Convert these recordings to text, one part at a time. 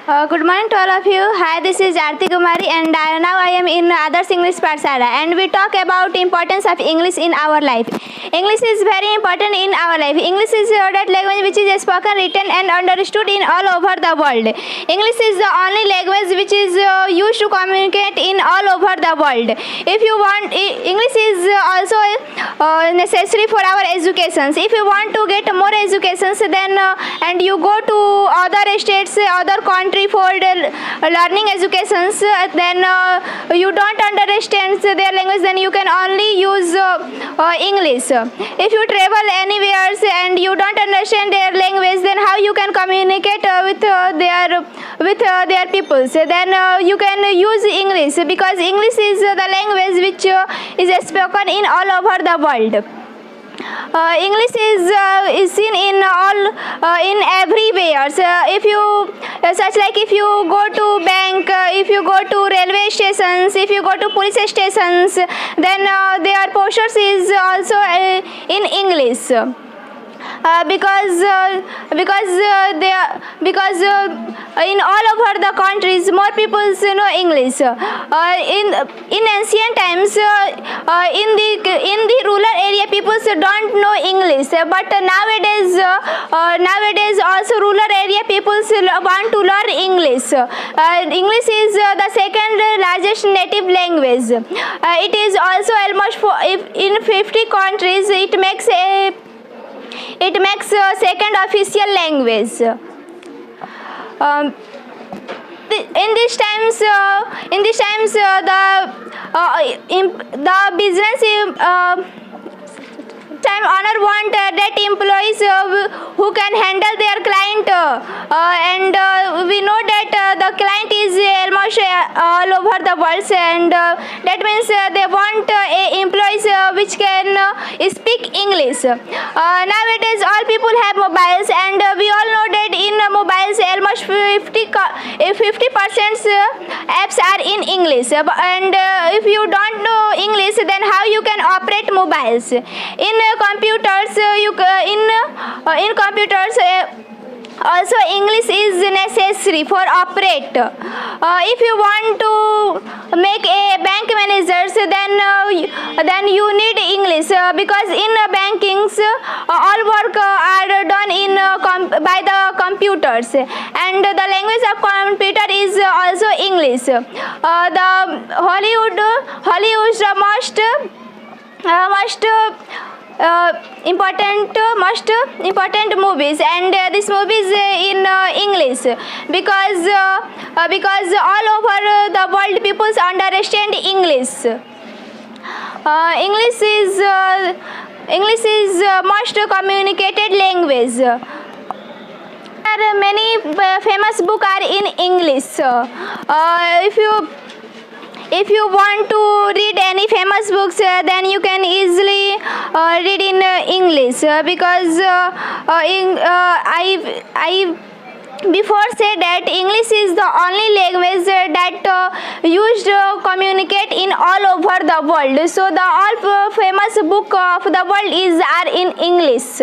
Good morning to all of you. Hi, this is Aarti Kumari and now I am in Adarsh English Pathshala and we talk about importance of English in our life. English is very important in our life. English is that language which is spoken, written and understood in all over the world. English is the only language which is used to communicate in all over the world. If you want, English is also necessary for our educations. If you want to get more educations, then and you go to other states, other country for learning educations, then you don't understand their language, then you can only use English. If you travel anywhere and you don't understand their language, then how you can communicate with their peoples? Then you can use English, because English is the language which is spoken in all over the world. English is seen in everywhere. So if you if you go to bank, if you go to railway stations, if you go to police stations, then their posters is also in English. Because in all over the countries more people know English. In ancient times, in the rural area people don't know English, but nowadays also rural area people want to learn English. English is the second largest native language. It is also almost in 50 countries it makes second official language. In these times the business time owner want that employees who can handle their client, and we know that the client is almost all over the world, and that means they want employees which can speak English. Nowadays all people have mobiles, and we all know that in mobiles almost 50% apps are in English, and if you don't know English, then how you can operate mobiles? In computers, in computers also English is necessary for operate. If you want to make a bank manager, then you need English, because in bankings all work are done by the computers, and the language of computer is also English. The Hollywood's most important movies, and this movies in English, because all over the world people understand English. English is most communicated language. There are many famous books are in English. If you want to read any famous books, then you can easily read in English, because I before said that English is the only language that used to communicate in all over the world. So the all famous book of the world are in English.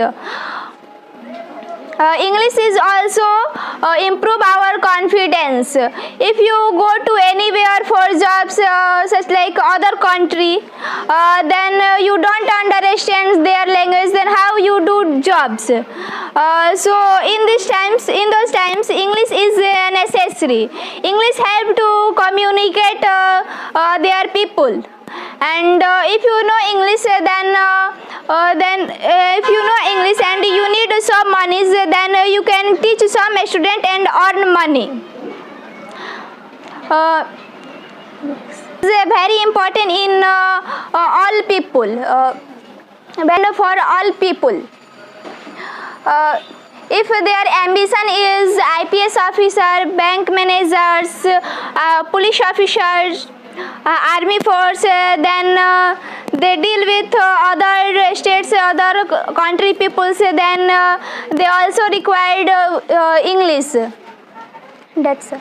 English is also improve our confidence. If you go to anywhere for jobs, such like other country, then you don't understand their language, then how you do jobs? So in those times English is necessary. English help to communicate their people. And if you know English, then if you know English and you need some money, then you can teach some student and earn money. It's very important in all people, for all people. If their ambition is IPS officer, bank managers, police officers, army force, then they deal with other states, other country peoples, then they also required English. That's all.